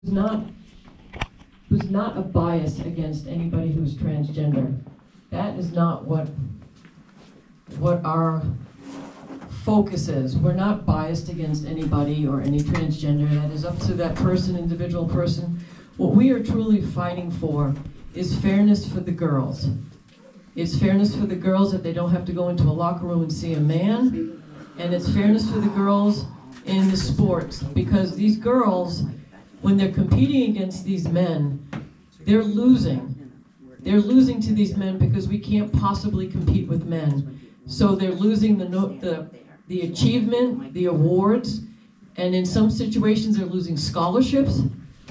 not who's not a bias against anybody who's transgender. That is not what our focus is. We're not biased against anybody or any transgender. That is up to that person, individual person. What we are truly fighting for is fairness for the girls. It's fairness for the girls that they don't have to go into a locker room and see a man, and it's fairness for the girls in the sports, because these girls, when they're competing against these men, they're losing. They're losing to these men because we can't possibly compete with men. So they're losing the achievement, the awards, and in some situations they're losing scholarships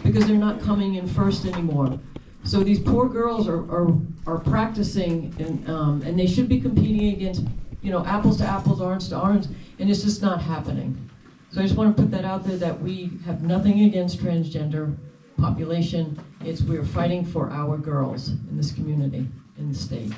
because they're not coming in first anymore. So these poor girls are practicing, and they should be competing against, apples to apples, orange to orange, and it's just not happening. So I just want to put that out there, that we have nothing against transgender population. We're fighting for our girls in this community, in the state.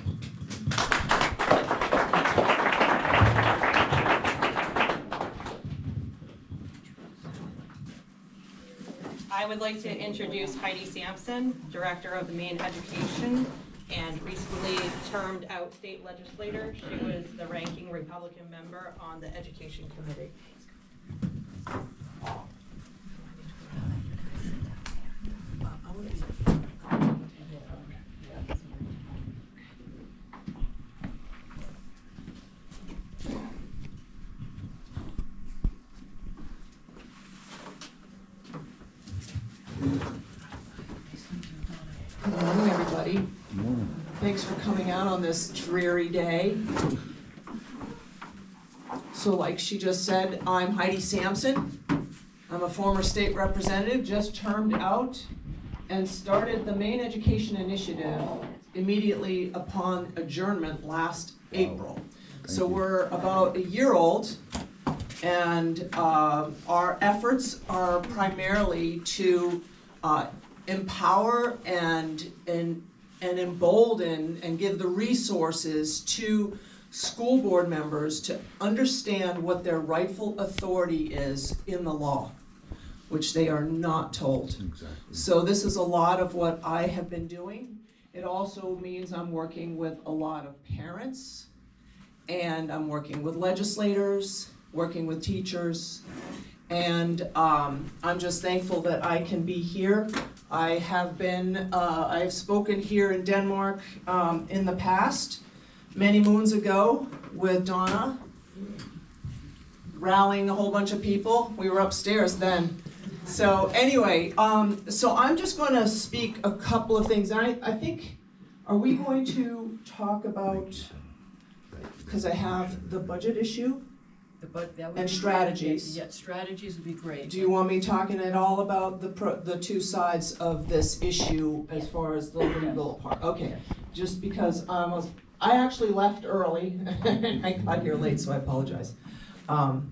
I would like to introduce Heidi Sampson, Director of the Maine Education and recently termed out state legislator. She was the ranking Republican member on the Education Committee. Good morning, everybody. Good morning. Thanks for coming out on this dreary day. So like she just said, I'm Heidi Sampson. I'm a former state representative, just termed out, and started the Maine Education Initiative immediately upon adjournment last April. So we're about a year old, and our efforts are primarily to empower and embolden and give the resources to school board members to understand what their rightful authority is in the law, which they are not told. Exactly. So this is a lot of what I have been doing. It also means I'm working with a lot of parents, and I'm working with legislators, working with teachers, and I'm just thankful that I can be here. I have been, I've spoken here in Denmark in the past, many moons ago, with Donna, rallying a whole bunch of people. We were upstairs then. So anyway, so I'm just going to speak a couple of things. I think, are we going to talk about, because I have the budget issue? And strategies. Yeah, strategies would be great. Do you want me talking at all about the two sides of this issue as far as the legal part? Okay, just because I actually left early and I got here late, so I apologize. All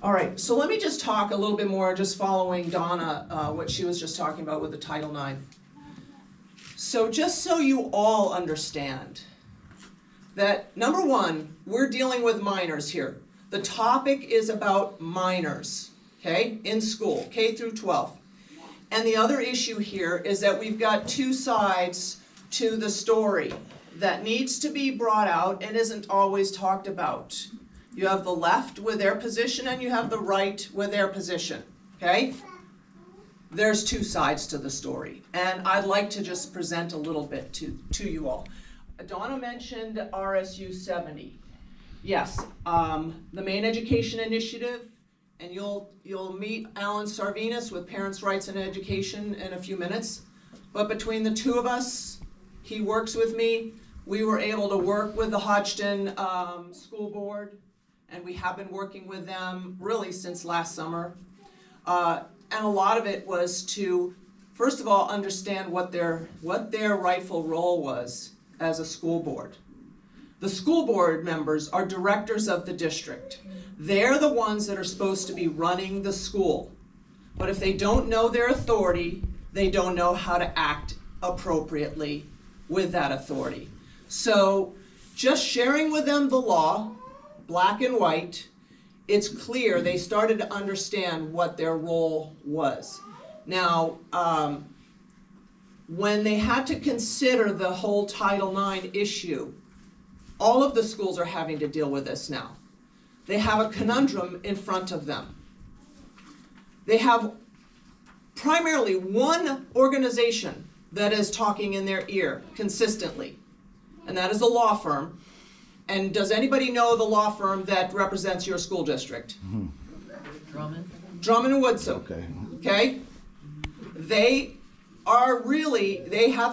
right, so let me just talk a little bit more, just following Donna, what she was just talking about with the Title IX. So just so you all understand, that number one, we're dealing with minors here. The topic is about minors, okay, in school, K through 12. And the other issue here is that we've got two sides to the story that needs to be brought out and isn't always talked about. You have the left with their position and you have the right with their position, okay? There's two sides to the story. And I'd like to just present a little bit to you all. Donna mentioned RSU 70. Yes, the Maine Education Initiative, and you'll meet Alan Sarvinas with Parents' Rights in Education in a few minutes. But between the two of us, he works with me. We were able to work with the Hodgdon School Board, and we have been working with them really since last summer. And a lot of it was to, first of all, understand what their rightful role was as a school board. The school board members are directors of the district. They're the ones that are supposed to be running the school. But if they don't know their authority, they don't know how to act appropriately with that authority. So just sharing with them the law, black and white, it's clear they started to understand what their role was. Now, when they had to consider the whole Title IX issue, all of the schools are having to deal with this now. They have a conundrum in front of them. They have primarily one organization that is talking in their ear consistently, and that is a law firm. And does anybody know the law firm that represents your school district? Drummond? Drummond and Woodson. Okay? They have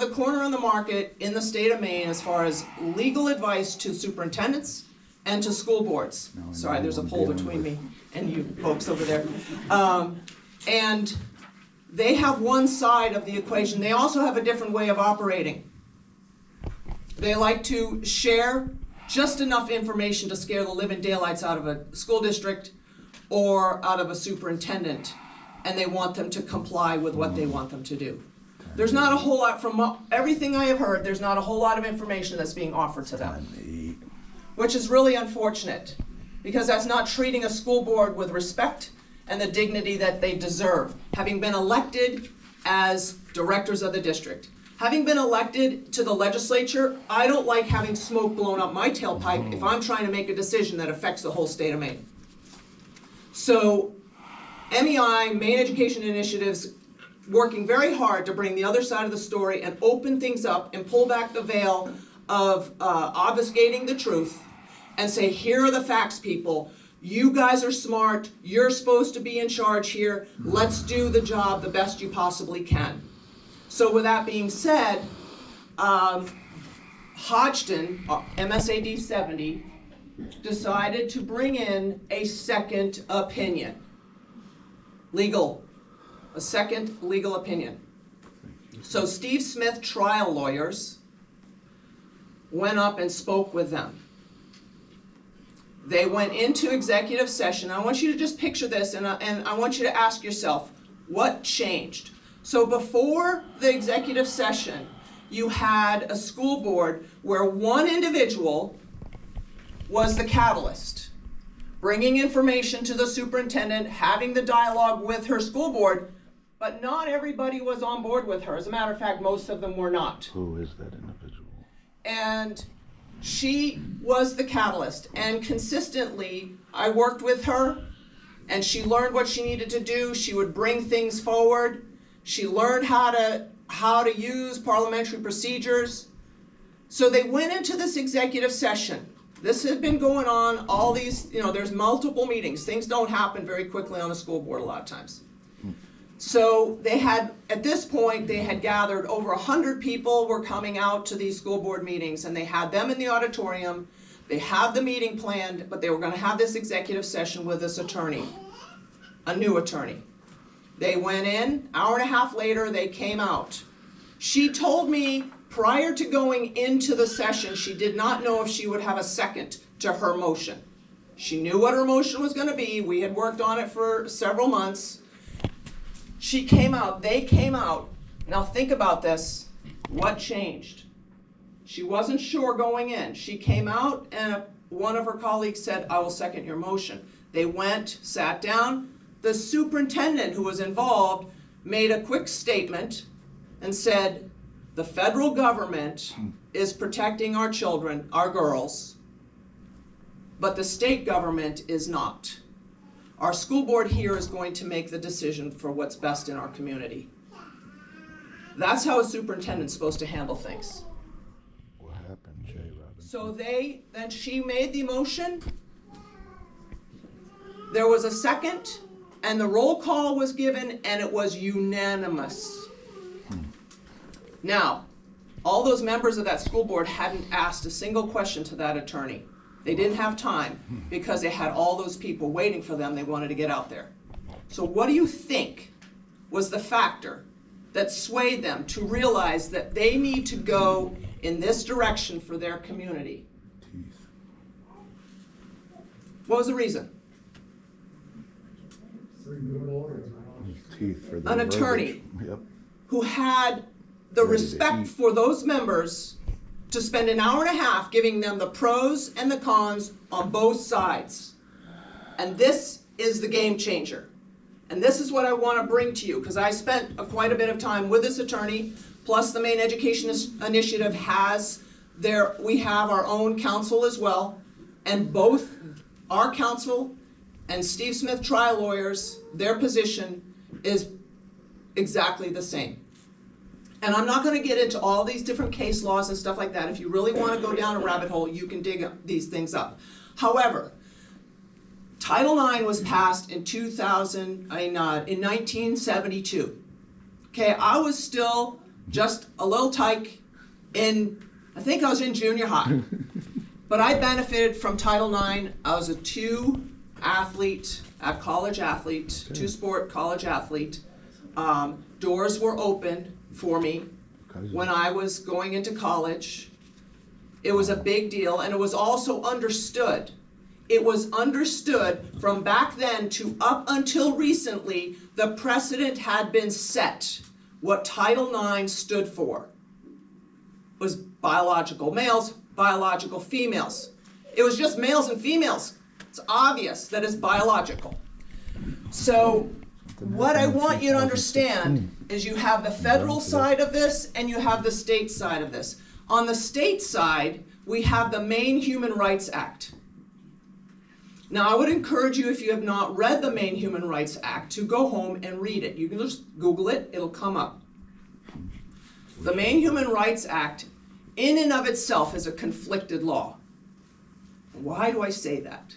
the corner on the market in the state of Maine as far as legal advice to superintendents and to school boards. Sorry, there's a pole between me and you folks over there. And they have one side of the equation. They also have a different way of operating. They like to share just enough information to scare the living daylights out of a school district or out of a superintendent, and they want them to comply with what they want them to do. There's not a whole lot, from everything I have heard, there's not a whole lot of information that's being offered to them, which is really unfortunate, because that's not treating a school board with respect and the dignity that they deserve, having been elected as directors of the district. Having been elected to the legislature, I don't like having smoke blown up my tailpipe if I'm trying to make a decision that affects the whole state of Maine. So MEI, Maine Education Initiatives, working very hard to bring the other side of the story and open things up and pull back the veil of obfuscating the truth and say, here are the facts, people. You guys are smart. You're supposed to be in charge here. Let's do the job the best you possibly can. So with that being said, Hodgdon, MSAD 70, decided to bring in a second opinion. A second legal opinion. So Steve Smith trial lawyers went up and spoke with them. They went into executive session. I want you to just picture this, and I want you to ask yourself, what changed? So before the executive session, you had a school board where one individual was the catalyst, bringing information to the superintendent, having the dialogue with her school board, but not everybody was on board with her. As a matter of fact, most of them were not. Who is that individual? And she was the catalyst, and consistently I worked with her, and she learned what she needed to do. She would bring things forward. She learned how to use parliamentary procedures. So they went into this executive session. This has been going on, all these, there's multiple meetings. Things don't happen very quickly on a school board a lot of times. So they had, at this point, they had gathered over 100 people were coming out to these school board meetings, and they had them in the auditorium. They had the meeting planned, but they were gonna have this executive session with this attorney, a new attorney. They went in, hour and a half later, they came out. She told me prior to going into the session, she did not know if she would have a second to her motion. She knew what her motion was gonna be. We had worked on it for several months. She came out, they came out. Now think about this, what changed? She wasn't sure going in. She came out and one of her colleagues said, I will second your motion. They went, sat down. The superintendent who was involved made a quick statement and said, the federal government is protecting our children, our girls, but the state government is not. Our school board here is going to make the decision for what's best in our community. That's how a superintendent's supposed to handle things. What happened, Jay Robinson? So then she made the motion. There was a second, and the roll call was given, and it was unanimous. Now, all those members of that school board hadn't asked a single question to that attorney. They didn't have time because they had all those people waiting for them. They wanted to get out there. So what do you think was the factor that swayed them to realize that they need to go in this direction for their community? Teeth. What was the reason? Teeth for the An attorney. verbiage. Yep. Who had the Ready to respect eat. for those members to spend an hour and a half giving them the pros and the cons on both sides. And this is the game changer. And this is what I want to bring to you, because I spent quite a bit of time with this attorney, plus the Maine Education Initiative we have our own counsel as well, and both our counsel and Steve Smith trial lawyers, their position is exactly the same. And I'm not going to get into all these different case laws and stuff like that. If you really want to go down a rabbit hole, you can dig these things up. However, Title IX was passed in 1972. Okay, I was still just a little tyke I think I was in junior high. But I benefited from Title IX. I was a two-sport college athlete. Doors were open for me when I was going into college. It was a big deal, and it was also understood. It was understood from back then to up until recently, the precedent had been set. What Title IX stood for was biological males, biological females. It was just males and females. It's obvious that it's biological. So what I want you to understand is you have the federal side of this and you have the state side of this. On the state side, we have the Maine Human Rights Act. Now, I would encourage you, if you have not read the Maine Human Rights Act, to go home and read it. You can just Google it, it'll come up. The Maine Human Rights Act, in and of itself, is a conflicted law. Why do I say that?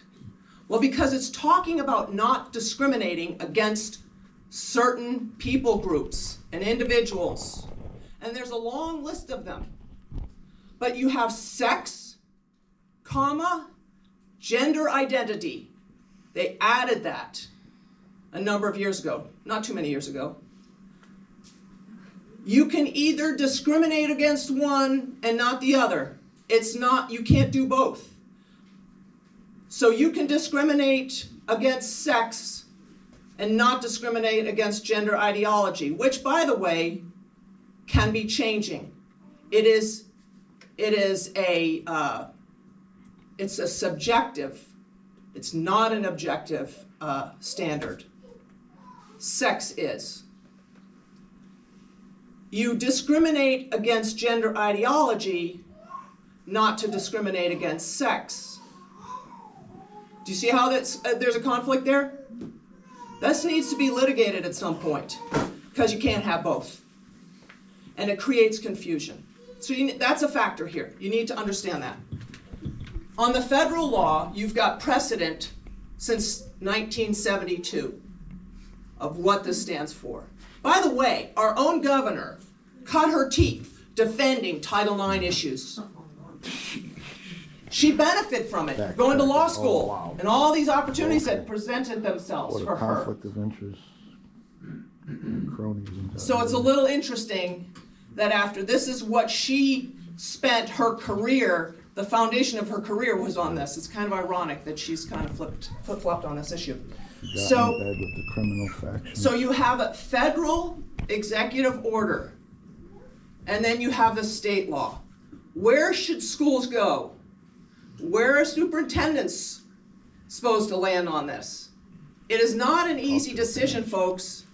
Well, because it's talking about not discriminating against certain people groups and individuals. And there's a long list of them. But you have sex, gender identity. They added that a number of years ago, not too many years ago. You can either discriminate against one and not the other. You can't do both. So you can discriminate against sex and not discriminate against gender ideology, which, by the way, can be changing. It's a subjective, it's not an objective standard. Sex is. You discriminate against gender ideology, not to discriminate against sex. Do you see how there's a conflict there? This needs to be litigated at some point, because you can't have both. And it creates confusion. So that's a factor here. You need to understand that. On the federal law, you've got precedent since 1972 of what this stands for. By the way, our own governor cut her teeth defending Title IX issues. She benefited from it, going to law school, and all these opportunities that presented themselves for her. Conflict of interest. Cronyism. So it's a little interesting that after this is what she spent her career, the foundation of her career was on this. It's kind of ironic that she's kind of flip-flopped on this issue. Got in bed with the criminal faction. So you have a federal executive order, and then you have the state law. Where should schools go? Where are superintendents supposed to land on this? It is not an easy decision, folks,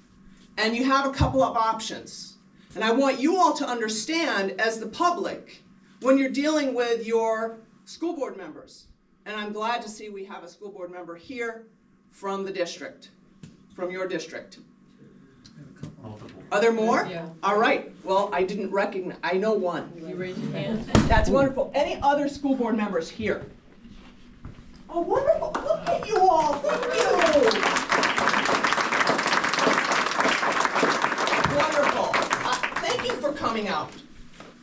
and you have a couple of options. And I want you all to understand, as the public, when you're dealing with your school board members, and I'm glad to see we have a school board member here from the district, from your district. Are there more? Yeah. All right. Well, I didn't recognize. I know one. You raise your hand. That's wonderful. Any other school board members here? Oh, wonderful. Look at you all. Thank you. Wonderful. Thank you for coming out.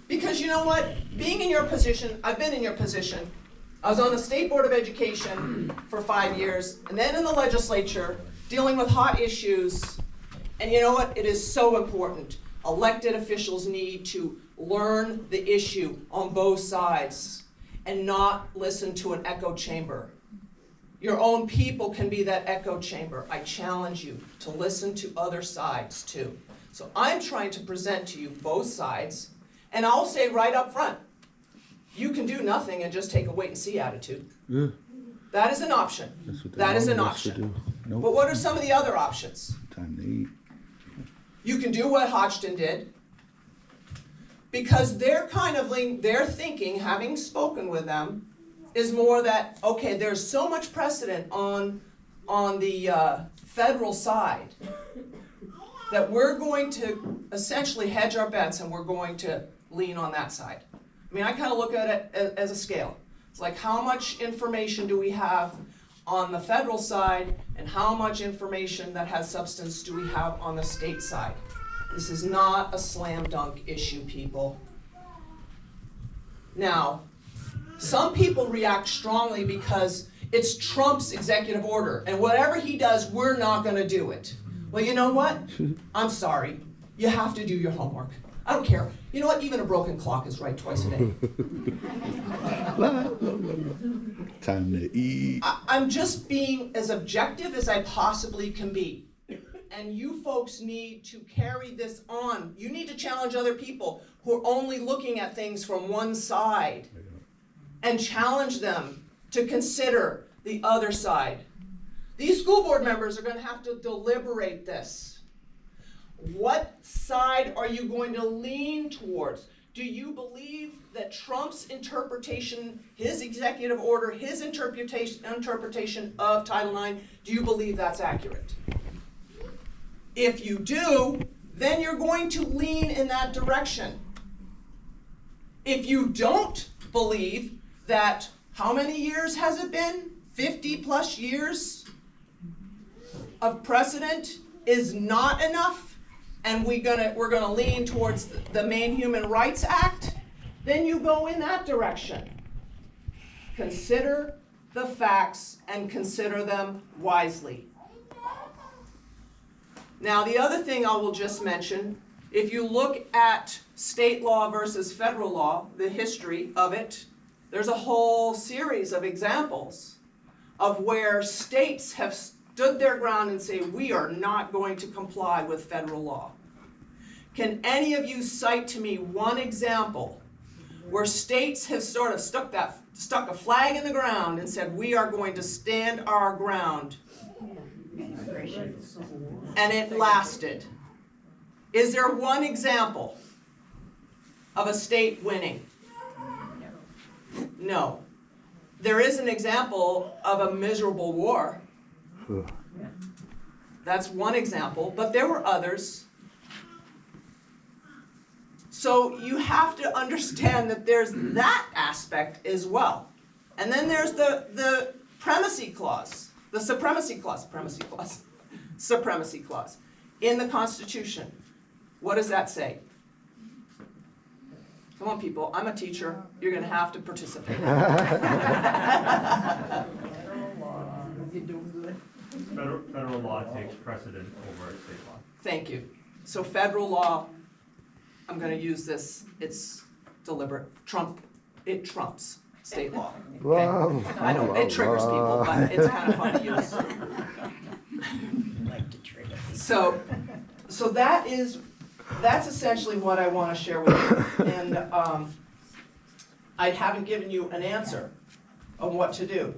Because you know what? Being in your position, I've been in your position. I was on the State Board of Education for 5 years, and then in the legislature, dealing with hot issues. And you know what? It is so important. Elected officials need to learn the issue on both sides and not listen to an echo chamber. Your own people can be that echo chamber. I challenge you to listen to other sides too. So I'm trying to present to you both sides, and I'll say right up front, you can do nothing and just take a wait and see attitude. Yeah. That is an option. That's what they That is an wanted us to option. do. But Nope, what are some of the other options? time to eat. You can do what Hodgson did, because they're kind of their thinking, having spoken with them, is more that, okay, there's so much precedent on the federal side that we're going to essentially hedge our bets and we're going to lean on that side. I mean, I kind of look at it as a scale. It's like, how much information do we have on the federal side, and how much information that has substance do we have on the state side? This is not a slam dunk issue, people. Now, some people react strongly because it's Trump's executive order, and whatever he does, we're not gonna do it. Well, you know what? I'm sorry. You have to do your homework. I don't care. You know what? Even a broken clock is right twice a day. Time to eat. I'm just being as objective as I possibly can be. And you folks need to carry this on. You need to challenge other people who are only looking at things from one side and challenge them to consider the other side. These school board members are going to have to deliberate this. What side are you going to lean towards? Do you believe that Trump's interpretation, his executive order, his interpretation of Title IX, do you believe that's accurate? If you do, then you're going to lean in that direction. If you don't believe that, how many years has it been? 50 plus years of precedent is not enough, and we're gonna lean towards the Maine Human Rights Act, then you go in that direction. Consider the facts and consider them wisely. Now, the other thing I will just mention, if you look at state law versus federal law, the history of it, there's a whole series of examples of where states have stood their ground and say, we are not going to comply with federal law. Can any of you cite to me one example where states have sort of stuck a flag in the ground and said, we are going to stand our ground, and it lasted? Is there one example of a state winning? No. There is an example of a miserable war. That's one example, but there were others. So you have to understand that there's that aspect as well. And then there's the supremacy clause in the Constitution. What does that say? Come on, people, I'm a teacher. You're going to have to participate. Federal law takes precedent over state law. Thank you. So federal law, I'm going to use this, it's deliberate. It trumps state law. Okay? I know, it triggers people, but it's kind of fun to use. So that's essentially what I want to share with you. And I haven't given you an answer on what to do.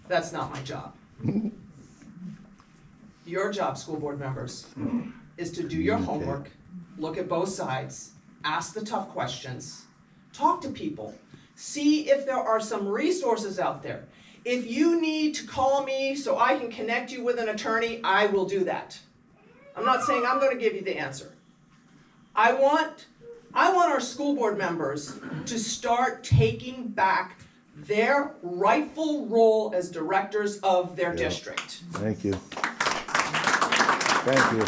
That's not my job. Your job, school board members, is to do your homework, look at both sides, ask the tough questions, talk to people, see if there are some resources out there. If you need to call me so I can connect you with an attorney, I will do that. I'm not saying I'm going to give you the answer. I want our school board members to start taking back their rightful role as directors of their district. Thank you. Thank you.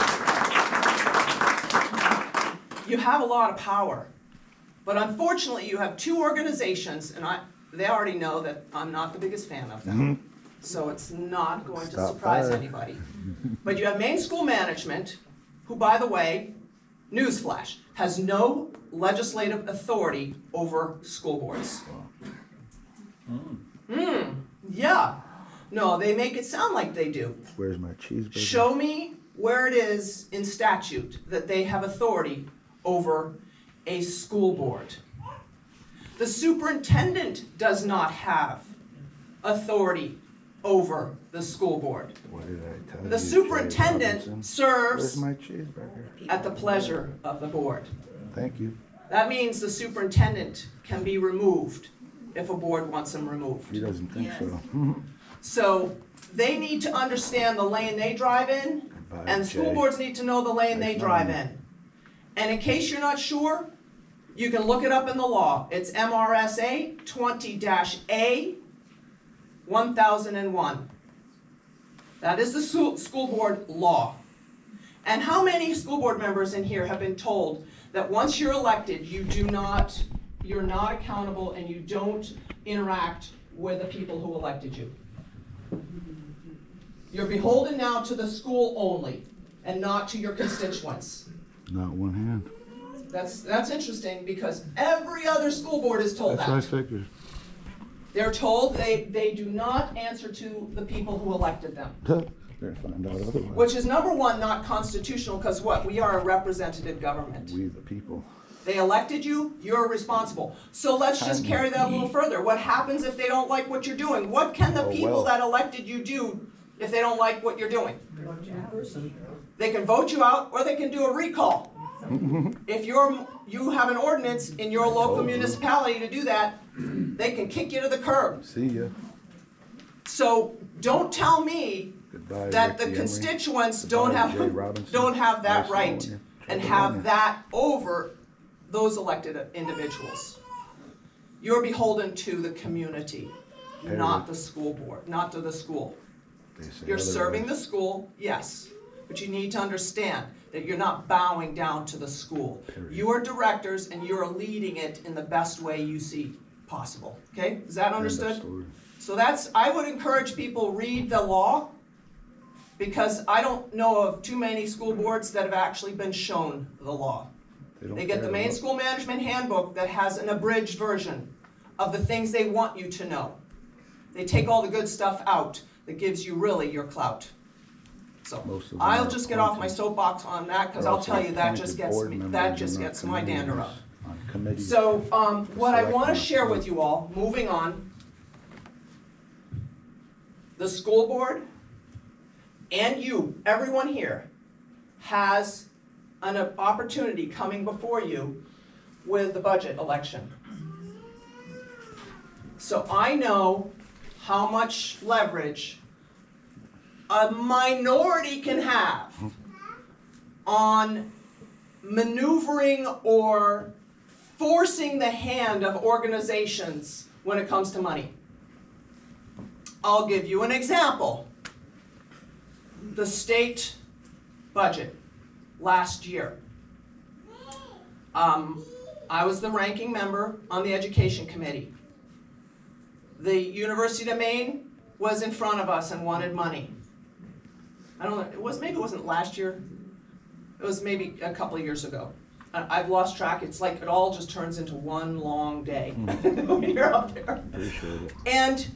You have a lot of power, but unfortunately you have two organizations, and they already know that I'm not the biggest fan of them, so it's not going to surprise anybody. But you have Maine School Management, who, by the way, newsflash, has no legislative authority over school boards. Yeah. No, they make it sound like they do. Where's my cheeseburger? Show me where it is in statute that they have authority over a school board. The superintendent does not have authority over the school board. What did I tell you? The Jay superintendent Robinson? Where's serves my cheeseburger? at the pleasure of the board. Thank you. That means the superintendent can be removed if a board wants him removed. He doesn't think so. So they need to understand the lane they drive in, Goodbye, and the school Jay. boards need to know the lane they Nice drive knowing in. And in case you're not sure, you can look it up in the law. It's MRSA 20-A 1001. That is the school board law. And how many school board members in here have been told that once you're elected, you're not accountable and you don't interact with the people who elected you? You're beholden now to the school only and not to your constituents. Not one hand. That's interesting because every other school board is told That's what I that. figured. They're told they do not answer to the people who elected them. They're find out otherwise. Which is number one, not constitutional, because what? We are a representative government. We the people. They elected you, you're responsible. So let's just carry that a little further. What happens if they don't like what you're doing? What can the Oh, people well. that elected you do if they don't like what you're doing? They can vote you out, or they can do a recall. If you have an ordinance in your local municipality to do that, they can kick you to the curb. See ya. So don't tell me Goodbye. that the Ricky Emery. constituents Goodbye, Jay Robinson. don't have that Nice right knowing you. and Trouble have on you. that over those elected individuals. You're beholden to the community, not the school board, not to the school. They say You're otherwise. serving the school, yes, but you need to understand that you're not bowing down to the school. Period. You are directors and you're leading it in the best way you see possible, okay? Is that End of understood? story. So I would encourage people, read the law, because I don't know of too many school boards that have actually been shown the law. don't They get care the main about- school management handbook that has an abridged version of the things they want you to know. They take all the good stuff out that gives you really your clout. So Most of them I'll are just get off my appointed. soapbox on that, because They're I'll also tell you, that appointed just gets board me, members that and just not gets my dander up. commissioners on committees. So, what I want to Selectmen. share with you all, moving on, the school board and you, everyone here, has an opportunity coming before you with the budget election. So I know how much leverage a minority can have on maneuvering or forcing the hand of organizations when it comes to money. I'll give you an example. The state budget last year. I was the ranking member on the education committee. The University of Maine was in front of us and wanted money. I don't know, maybe it wasn't last year. It was maybe a couple of years ago. I've lost track. It's like it all just turns into one long day when you're up there. Appreciate it. And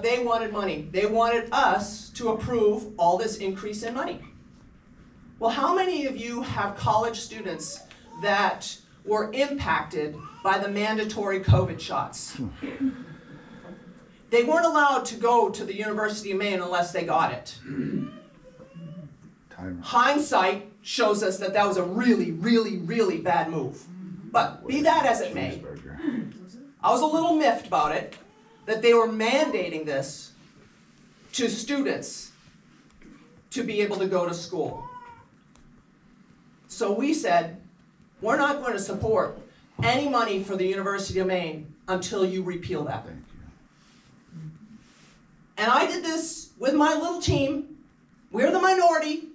they wanted money. They wanted us to approve all this increase in money. Well, how many of you have college students that were impacted by the mandatory COVID shots? They weren't allowed to go to the University of Maine unless they got it. Time. Hindsight shows us that that was a really, really, really bad move. But be that as it may, Cheeseburger. I was a little miffed about it, that they were mandating this to students to be able to go to school. So we said, we're not going to support any money for the University of Maine until you repeal that. Thank you. And I did this with my little team. We're the minority.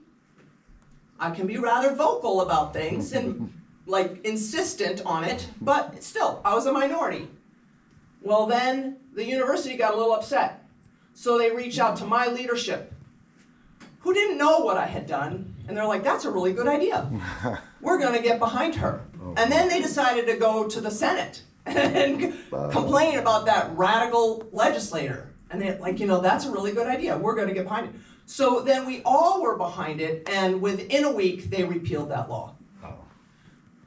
I can be rather vocal about things and like insistent on it, but still, I was a minority. Well, then the university got a little upset. So they reached out to my leadership, who didn't know what I had done, and they're like, that's a really good idea. We're gonna get behind her. And then they decided to go to the Senate and complain about that radical legislator. And they're like, that's a really good idea. We're gonna get behind it. So then we all were behind it, and within a week, they repealed that law. Oh.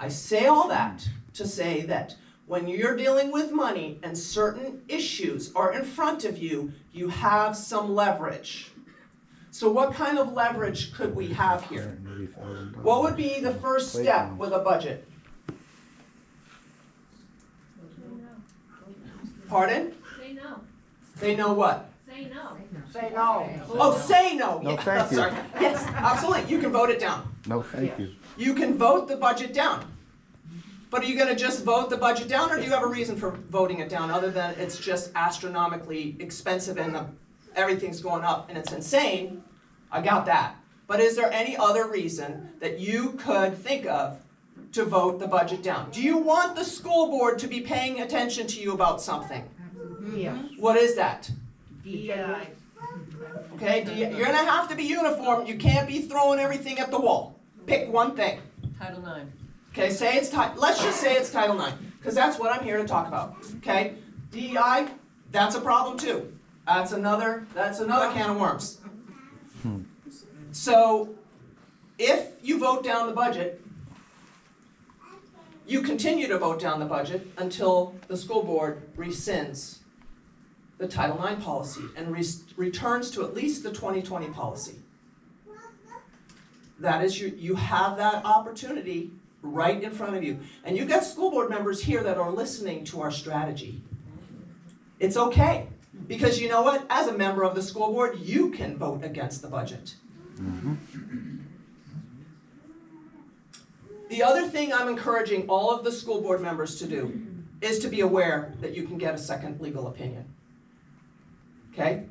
I say all that to say that when you're dealing with money and certain issues are in front of you, you have some leverage. So what kind of leverage could we have here? $180,000. What would be the first step with a budget? Pardon? Say no. They know what? Say no. Say no. Oh, say no. No, Yeah, thank you. sorry. Yes, absolutely. You can vote it down. No, thank you. You can vote the budget down. But are you gonna just vote the budget down, or do you have a reason for voting it down, other than it's just astronomically expensive and everything's going up and it's insane? I got that. But is there any other reason that you could think of to vote the budget down? Do you want the school board to be paying attention to you about something? Yeah. What is that? DEI. Okay, you're gonna have to be uniform. You can't be throwing everything at the wall. Pick one thing. Title IX. Okay, let's just say it's Title IX, because that's what I'm here to talk about. Okay, DEI, that's a problem too. That's another can of worms. So, if you vote down the budget, you continue to vote down the budget until the school board rescinds the Title IX policy and returns to at least the 2020 policy. That is, you have that opportunity right in front of you. And you've got school board members here that are listening to our strategy. It's okay, because you know what? As a member of the school board, you can vote against the budget. The other thing I'm encouraging all of the school board members to do is to be aware that you can get a second legal opinion. Okay?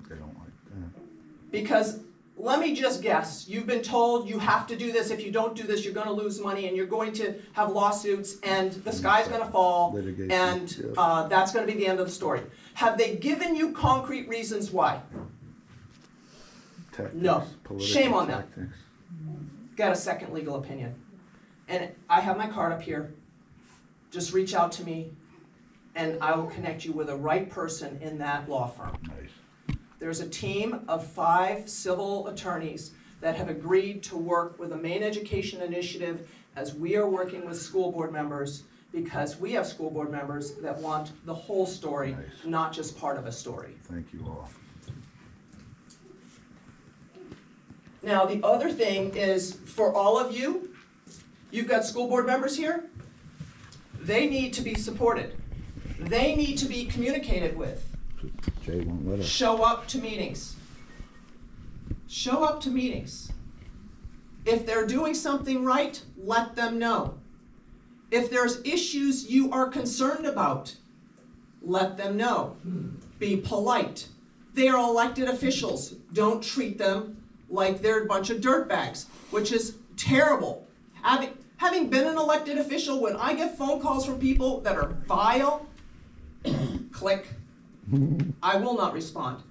They don't like that. Because let me just guess, you've been told you have to do this. If you don't do this, you're gonna lose money and you're going to have lawsuits and the sky's gonna fall Litigation, and yeah. that's gonna be the end of the story. Have they given you concrete reasons why? Tactics, No. political Shame on them. tactics. Get a second legal opinion. And I have my card up here. Just reach out to me and I will connect you with the right person in that law firm. Nice. There's a team of 5 civil attorneys that have agreed to work with the Maine Education Initiative as we are working with school board members, because we have school board members that want the whole story, Nice. not just part of a story. Thank you all. Now, the other thing is, for all of you, you've got school board members here, they need to be supported. They need to be communicated with. Jay won't let us. Show up to meetings. Show up to meetings. If they're doing something right, let them know. If there's issues you are concerned about, let them know. Be polite. They are elected officials. Don't treat them like they're a bunch of dirtbags, which is terrible. Having been an elected official, when I get phone calls from people that are vile, click, I will not respond.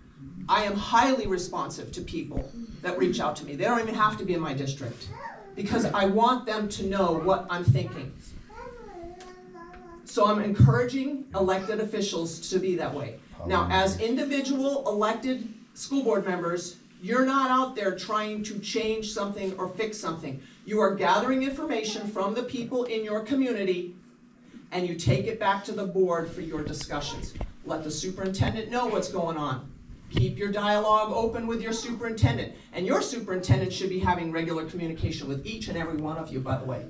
I am highly responsive to people that reach out to me. They don't even have to be in my district, because I want them to know what I'm thinking. So I'm encouraging elected officials to be that way. Now, as individual elected school board members, you're not out there trying to change something or fix something. You are gathering information from the people in your community, and you take it back to the board for your discussions. Let the superintendent know what's going on. Keep your dialogue open with your superintendent. And your superintendent should be having regular communication with each and every one of you, by the way.